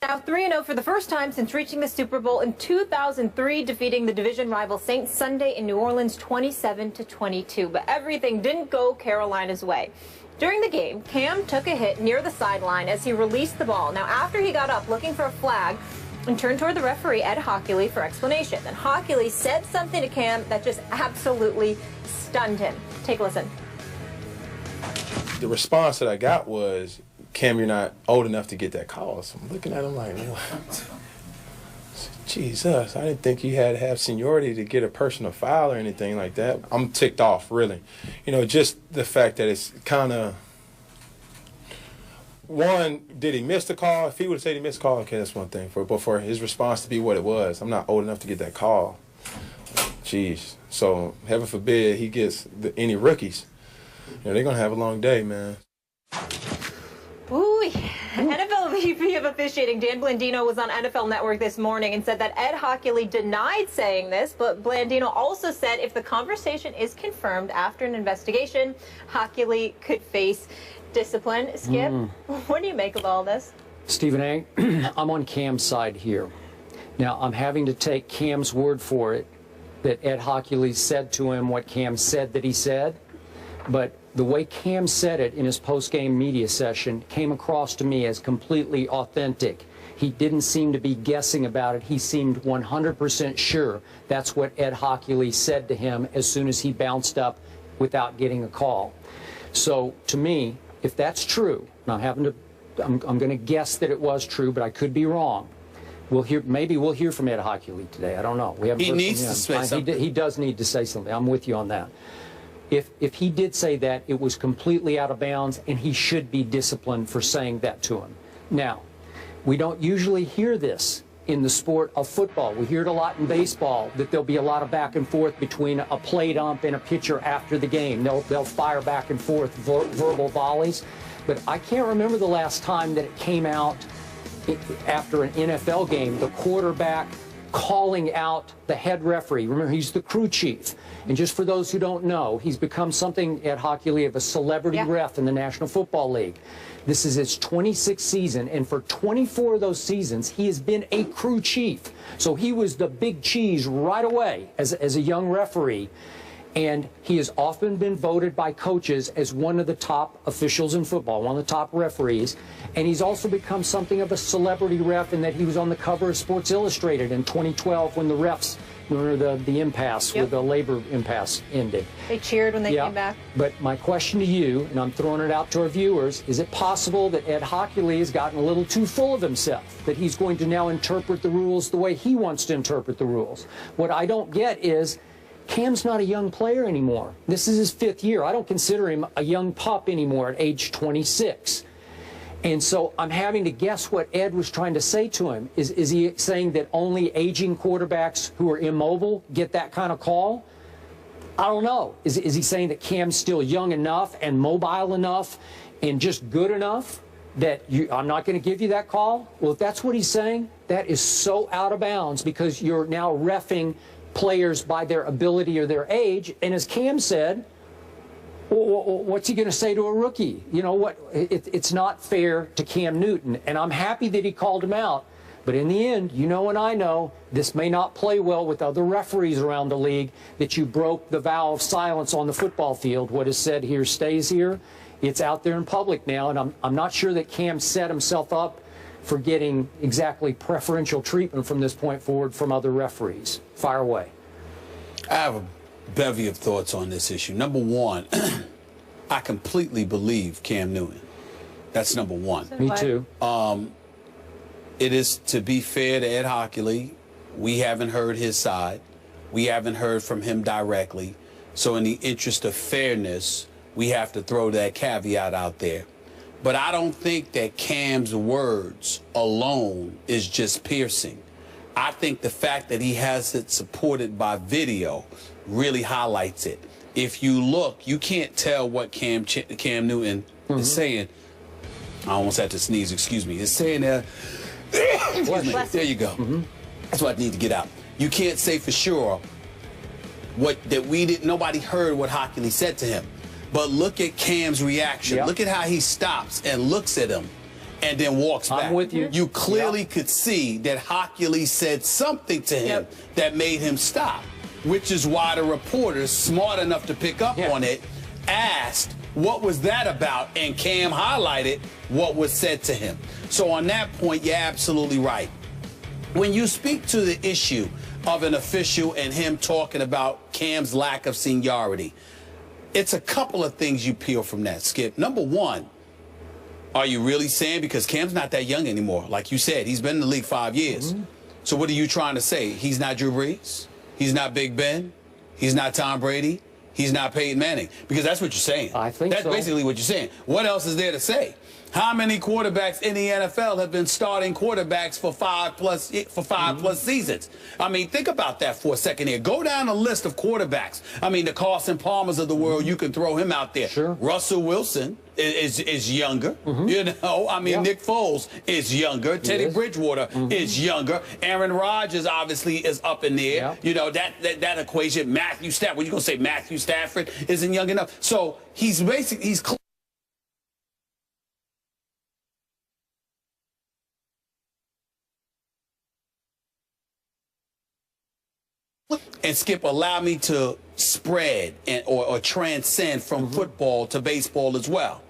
Now 3-0 for the first time since reaching the Super Bowl in 2003, defeating the division rival Saints Sunday in New Orleans 27-22. But everything didn't go Carolina's way. During the game, Cam took a hit near the sideline as he released the ball. Now, after he got up looking for a flag and turned toward the referee, Ed Hockley, for explanation. Then Hockley said something to Cam that just absolutely stunned him. Take a listen. The response that I got was, Cam, you're not old enough to get that call. So I'm looking at him like, Jesus, I didn't think you had to have seniority to get a personal foul or anything like that. I'm ticked off, really. You know, just the fact that it's kind of, one, did he miss the call? If he would have said he missed the call, okay, that's one thing. But for his response to be what it was, I'm not old enough to get that call. Jeez. So heaven forbid he gets any rookies. You know, they're going to have a long day, man. Ooh. NFL VP of officiating Dan Blandino was on NFL Network this morning and said that Ed Hockley denied saying this, but Blandino also said if the conversation is confirmed after an investigation, Hockley could face discipline. Skip, what do you make of all this? Stephen A., I'm on Cam's side here. Now, I'm having to take Cam's word for it that Ed Hockley said to him what Cam said that he said, but the way Cam said it in his post-game media session came across to me as completely authentic. He didn't seem to be guessing about it. He seemed 100% sure that's what Ed Hockley said to him as soon as he bounced up without getting a call. So to me, if that's true, and I'm going to guess that it was true, but I could be wrong. Maybe we'll hear from Ed Hockley today. I don't know. We haven't heard from him. He needs to say something. He does need to say something. I'm with you on that. If he did say that, it was completely out of bounds, and he should be disciplined for saying that to him. Now, we don't usually hear this in the sport of football. We hear it a lot in baseball, that there'll be a lot of back and forth between a plate ump and a pitcher after the game. They'll fire back and forth verbal volleys. But I can't remember the last time that it came out after an NFL game, the quarterback calling out the head referee. Remember, he's the crew chief. And just for those who don't know, he's become something at Hockley of a celebrity ref in the National Football League. This is his 26th season, and for 24 of those seasons, he has been a crew chief. So he was the big cheese right away as a young referee. And he has often been voted by coaches as one of the top officials in football, one of the top referees. And he's also become something of a celebrity ref in that he was on the cover of Sports Illustrated in 2012 when the refs, the impasse, with the labor impasse ended. They cheered when they came back. But my question to you, and I'm throwing it out to our viewers, is it possible that Ed Hockley has gotten a little too full of himself, that he's going to now interpret the rules the way he wants to interpret the rules? What I don't get is, Cam's not a young player anymore. This is his 5th year. I don't consider him a young pup anymore at age 26. And so I'm having to guess what Ed was trying to say to him. Is he saying that only aging quarterbacks who are immobile get that kind of call? I don't know. Is he saying that Cam's still young enough and mobile enough and just good enough that I'm not going to give you that call? Well, if that's what he's saying, that is so out of bounds because you're now reffing players by their ability or their age. And as Cam said, what's he going to say to a rookie? You know what? It's not fair to Cam Newton. And I'm happy that he called him out. But in the end, you know and I know, this may not play well with other referees around the league, that you broke the vow of silence on the football field. What is said here stays here. It's out there in public now. And I'm not sure that Cam set himself up for getting exactly preferential treatment from this point forward from other referees. Fire away. I have a bevy of thoughts on this issue. Number one, I completely believe Cam Newton. That's number one. Me too. It is, to be fair to Ed Hockley, we haven't heard his side. We haven't heard from him directly. So in the interest of fairness, we have to throw that caveat out there. But I don't think that Cam's words alone is just piercing. I think the fact that he has it supported by video really highlights it. If you look, you can't tell what Cam Newton is saying. I almost had to sneeze, excuse me. He's saying that. There you go. That's what I need to get out. You can't say for sure nobody heard what Hockley said to him. But look at Cam's reaction. Look at how he stops and looks at him and then walks back. I'm with you. You clearly could see that Hockley said something to him that made him stop, which is why the reporters, smart enough to pick up on it, asked, what was that about? And Cam highlighted what was said to him. So on that point, you're absolutely right. When you speak to the issue of an official and him talking about Cam's lack of seniority, it's a couple of things you peel from that, Skip. Number one, are you really saying, because Cam's not that young anymore, like you said, he's been in the league 5 years. So what are you trying to say? He's not Drew Brees? He's not Big Ben? He's not Tom Brady? He's not Peyton Manning? Because that's what you're saying. I think that's basically what you're saying. What else is there to say? How many quarterbacks in the NFL have been starting quarterbacks for five plus seasons? I mean, think about that for a second here. Go down a list of quarterbacks. I mean, the Carson Palmers of the world, you can throw him out there. Sure. Russell Wilson is younger. You know, I mean, Nick Foles is younger. Teddy Bridgewater is younger. Aaron Rodgers obviously is up in there. You know, that equation. Matthew Stafford. What you gonna say? Matthew Stafford isn't young enough. So he's And Skip, allow me to spread or transcend from football to baseball as well.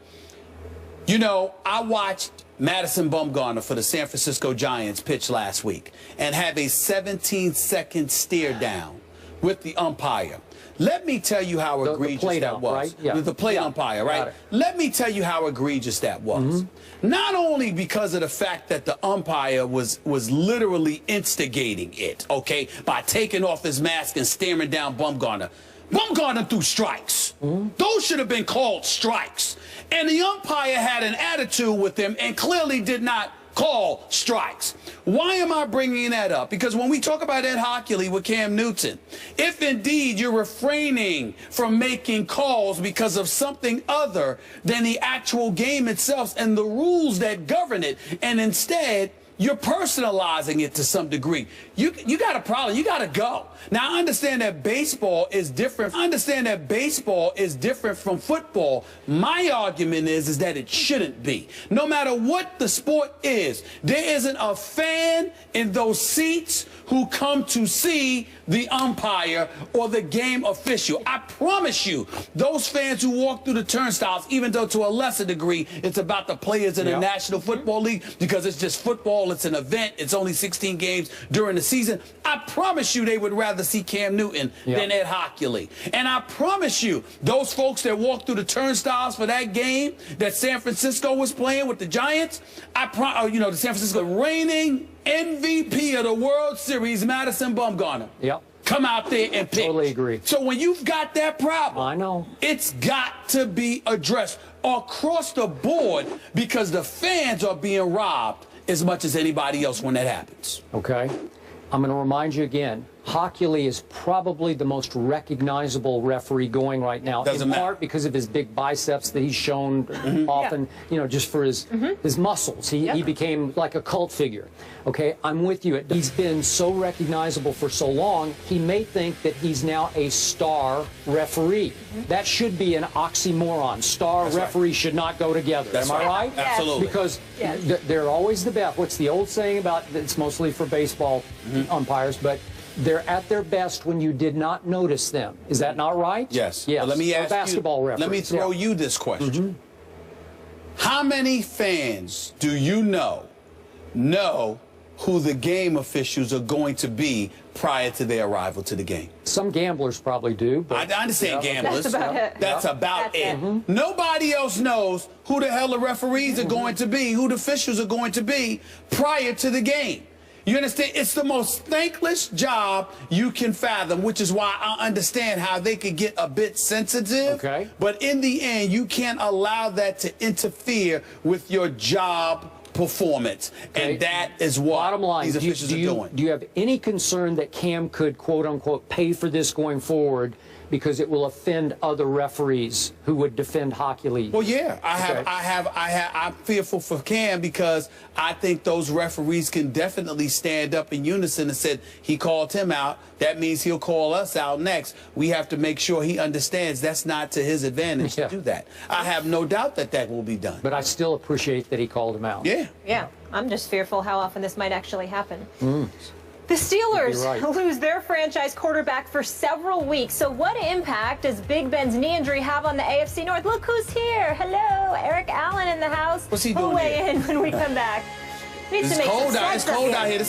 You know, I watched Madison Bumgarner for the San Francisco Giants pitch last week and have a 17-second stare down with the umpire. Let me tell you how egregious that was. Right? The plate umpire, right? Let me tell you how egregious that was. Not only because of the fact that the umpire was literally instigating it, okay, by taking off his mask and staring down Bumgarner. Bumgarner threw strikes. Those should have been called strikes. And the umpire had an attitude with him and clearly did not call strikes. Why am I bringing that up? Because when we talk about Ed Hockley with Cam Newton, if indeed you're refraining from making calls because of something other than the actual game itself and the rules that govern it, and instead you're personalizing it to some degree, you got a problem. You got to go. Now, I understand that baseball is different. I understand that baseball is different from football. My argument is that it shouldn't be. No matter what the sport is, there isn't a fan in those seats who come to see the umpire or the game official. I promise you, those fans who walk through the turnstiles, even though to a lesser degree, it's about the players in the National Football League because it's just football, it's an event, it's only 16 games during the season. I promise you they would rather see Cam Newton than Ed Hockley. And I promise you, those folks that walked through the turnstiles for that game that San Francisco was playing with the Giants, you know, the San Francisco reigning MVP of the World Series, Madison Bumgarner. Come out there and pitch. Totally agree. So when you've got that problem, I know, it's got to be addressed across the board because the fans are being robbed as much as anybody else when that happens. Okay. I'm going to remind you again, Hockley is probably the most recognizable referee going right now, in part because of his big biceps that he's shown often, you know, just for his muscles. He became like a cult figure. Okay, I'm with you. He's been so recognizable for so long, he may think that he's now a star referee. That should be an oxymoron. Star referee should not go together. Am I right? Absolutely. Because they're always the best. What's the old saying about, it's mostly for baseball umpires, but they're at their best when you did not notice them. Is that not right? Yes. Yes. But let me ask basketball you, referees. let me throw you this question. How many fans do you know who the game officials are going to be prior to their arrival to the game? Some gamblers probably do. But I understand gamblers. That's about it. That's about it. Nobody else knows who the hell the referees are going to be, who the officials are going to be prior to the game. You understand? It's the most thankless job you can fathom, which is why I understand how they could get a bit sensitive. Okay. But in the end, you can't allow that to interfere with your job performance. Okay. And that is what bottom line, these officials are doing. Do you have any concern that Cam could, quote unquote, pay for this going forward because it will offend other referees who would defend Hockey League. Well, yeah, I'm fearful for Cam because I think those referees can definitely stand up in unison and said he called him out. That means he'll call us out next. We have to make sure he understands that's not to his advantage to do that. I have no doubt that that will be done. But I still appreciate that he called him out. Yeah. Yeah, I'm just fearful how often this might actually happen. The Steelers lose their franchise quarterback for several weeks. So what impact does Big Ben's knee injury have on the AFC North? Look who's here. Hello, Eric Allen in the house. What's he We'll doing weigh here? in when we come back. It's cold out here.